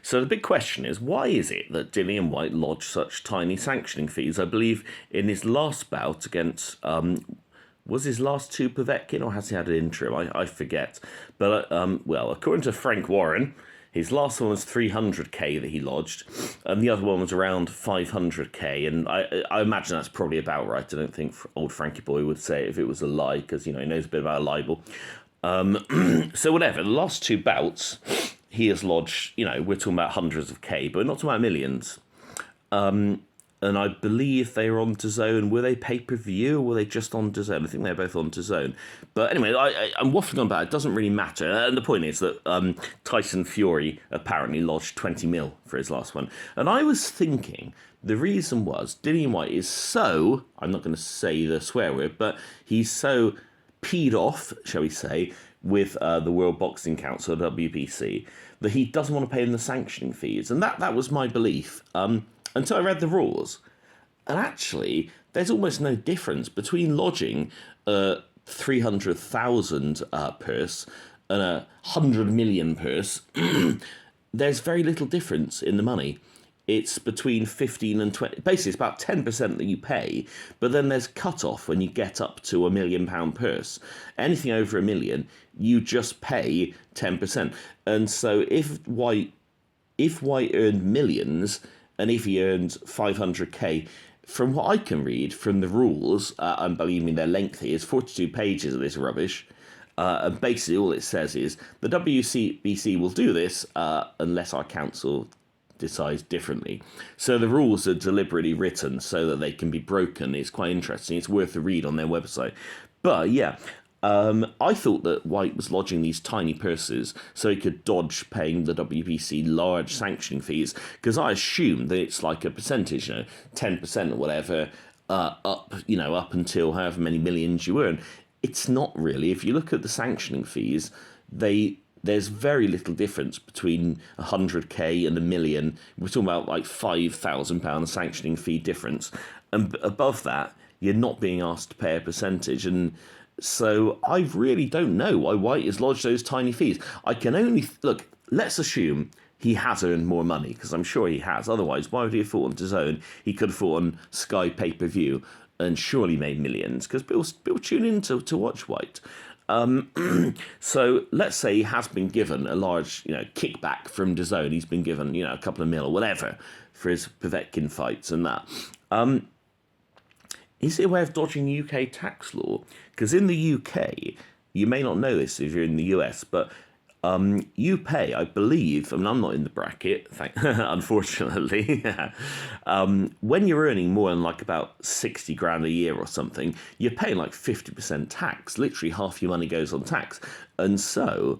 So the big question is, why is it that Dillian Whyte lodged such tiny sanctioning fees? I believe in his last bout against, was his last two Povetkin, or has he had an interim? I forget. But, well, according to Frank Warren, his last one was 300k that he lodged, and the other one was around 500k, and I imagine that's probably about right. I don't think old Frankie Boy would say it if it was a lie, because, he knows a bit about a libel. So whatever, the last two bouts, he has lodged, we're talking about hundreds of K, but not talking about millions. And I believe they were on DAZN. Were they pay-per-view or were they just on DAZN? I think they're both on DAZN. But anyway, I'm waffling on about it. It doesn't really matter. And the point is that Tyson Fury apparently lodged 20 mil for his last one. And I was thinking the reason was Dillian Whyte is so, I'm not going to say the swear word, but he's so peed off, shall we say, with the World Boxing Council, WBC, that he doesn't want to pay them the sanctioning fees. And that was my belief. Until I read the rules. And actually, there's almost no difference between lodging a 300,000 purse and a 100 million purse. There's very little difference in the money. It's between 15 and 20. Basically, it's about 10% that you pay, but then there's cut-off when you get up to £1 million purse. Anything over £1 million, you just pay 10%. And so if Whyte earned millions, and if he earns 500k, from what I can read from the rules, and believe me, they're lengthy, it's 42 pages of this rubbish, and basically all it says is, the WCBC will do this unless our council decides differently. So the rules are deliberately written so that they can be broken. It's quite interesting. It's worth a read on their website. But yeah, I thought that Whyte was lodging these tiny purses so he could dodge paying the WBC large sanctioning fees, because I assumed that it's like a percentage, 10% or whatever, up until however many millions you earn. It's not really. If you look at the sanctioning fees, there's very little difference between 100k and $1 million. We're talking about like £5,000 sanctioning fee difference, and above that, you're not being asked to pay a percentage. And so I really don't know why Whyte has lodged those tiny fees. I can only look. Let's assume he has earned more money, because I'm sure he has. Otherwise, why would he have fought on DAZN? He could have fought on Sky pay-per-view and surely made millions, because people tune in to watch Whyte. So let's say he has been given a large, kickback from DAZN. He's been given, a couple of mil or whatever for his Povetkin fights and that. Is it a way of dodging UK tax law? Because in the UK, you may not know this if you're in the US, but you pay, I believe, I'm not in the bracket, unfortunately, when you're earning more than like about 60 grand a year or something, you're paying like 50% tax. Literally half your money goes on tax. And so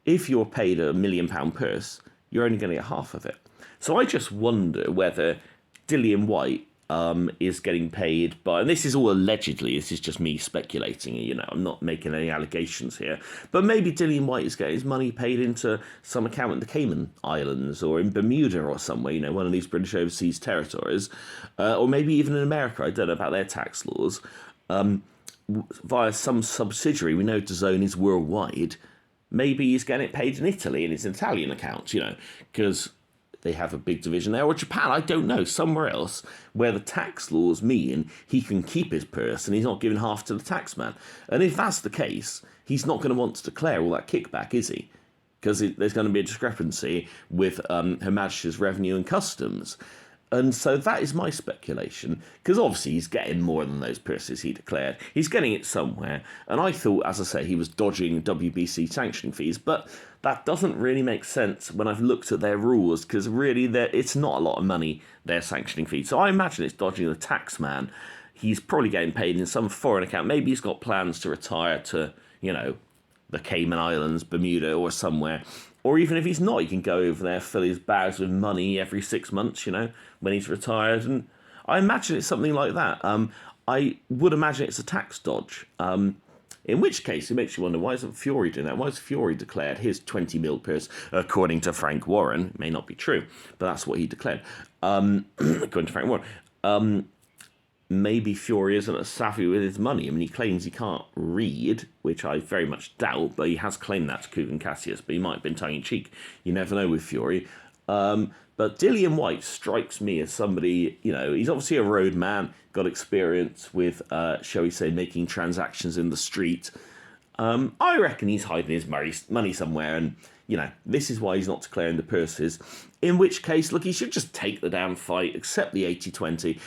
if you're paid £1 million purse, you're only going to get half of it. So I just wonder whether Dillian Whyte is getting paid by, and this is all allegedly, this is just me speculating, I'm not making any allegations here, but maybe Dillian Whyte is getting his money paid into some account in the Cayman Islands or in Bermuda or somewhere, one of these British overseas territories, or maybe even in America. I don't know about their tax laws, via some subsidiary. We know DAZN is worldwide. Maybe he's getting it paid in Italy in his Italian account, because they have a big division there, or Japan, I don't know, somewhere else where the tax laws mean he can keep his purse and he's not giving half to the tax man. And if that's the case, he's not going to want to declare all that kickback, is he? Because there's going to be a discrepancy with Her Majesty's Revenue and Customs. And so that is my speculation, because obviously he's getting more than those purses he declared. He's getting it somewhere. And I thought, as I say, he was dodging WBC sanctioning fees, but that doesn't really make sense when I've looked at their rules, because really it's not a lot of money, their sanctioning fees. So I imagine it's dodging the tax man. He's probably getting paid in some foreign account. Maybe he's got plans to retire to, the Cayman Islands, Bermuda, or somewhere. Or even if he's not, he can go over there, fill his bags with money every 6 months, when he's retired. And I imagine it's something like that. I would imagine it's a tax dodge. In which case, it makes you wonder, why isn't Fury doing that? Why has Fury declared his 20 mil purse, according to Frank Warren? It may not be true, but that's what he declared. According to Frank Warren. Maybe Fury isn't as savvy with his money. I mean, he claims he can't read, which I very much doubt, but he has claimed that to Kugan Cassius, but he might have been tongue-in-cheek. You never know with Fury. But Dillian Whyte strikes me as somebody, he's obviously a road man, got experience with, shall we say, making transactions in the street. I reckon he's hiding his money somewhere, and, this is why he's not declaring the purses. In which case, look, he should just take the damn fight, accept the 80-20.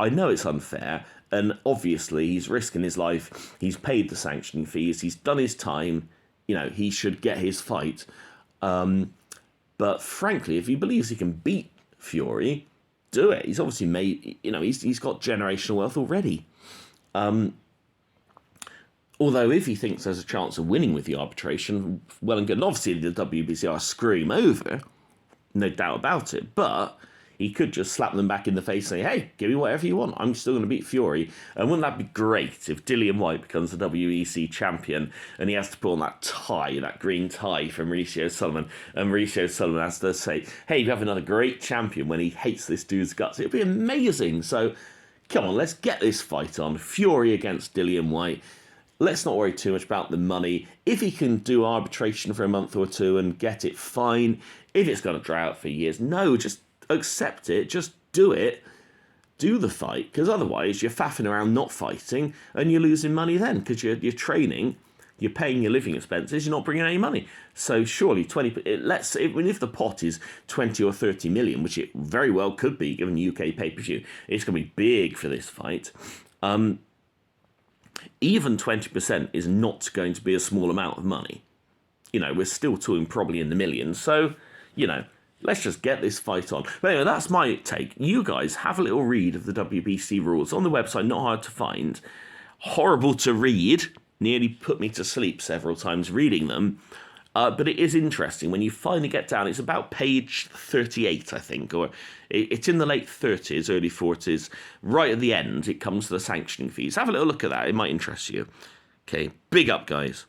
I know it's unfair, and obviously he's risking his life. He's paid the sanctioning fees. He's done his time. He should get his fight. But frankly, if he believes he can beat Fury, do it. He's obviously made, he's got generational wealth already. Although if he thinks there's a chance of winning with the arbitration, well and good. And obviously the WBC are screwing him over, no doubt about it. But he could just slap them back in the face and say, hey, give me whatever you want. I'm still going to beat Fury. And wouldn't that be great if Dillian Whyte becomes the WEC champion and he has to put on that tie, that green tie from Mauricio Sullivan, and Mauricio Sullivan has to say, hey, you have another great champion when he hates this dude's guts. It'd be amazing. So come on, let's get this fight on. Fury against Dillian Whyte. Let's not worry too much about the money. If he can do arbitration for a month or two and get it, fine. If it's going to drag out for years, no, just accept it, just do it, do the fight, because otherwise you're faffing around not fighting and you're losing money then, because you're training, you're paying your living expenses, you're not bringing any money. So surely 20, if the pot is 20 or 30 million, which it very well could be given UK pay-per-view, it's going to be big for this fight. Even 20% is not going to be a small amount of money. We're still talking probably in the millions. So, let's just get this fight on. But anyway, that's my take. You guys have a little read of the WBC rules on the website, not hard to find. Horrible to read. Nearly put me to sleep several times reading them. But it is interesting. When you finally get down, it's about page 38, I think, or it's in the late 30s, early 40s. Right at the end, it comes to the sanctioning fees. Have a little look at that. It might interest you. Okay, big up, guys.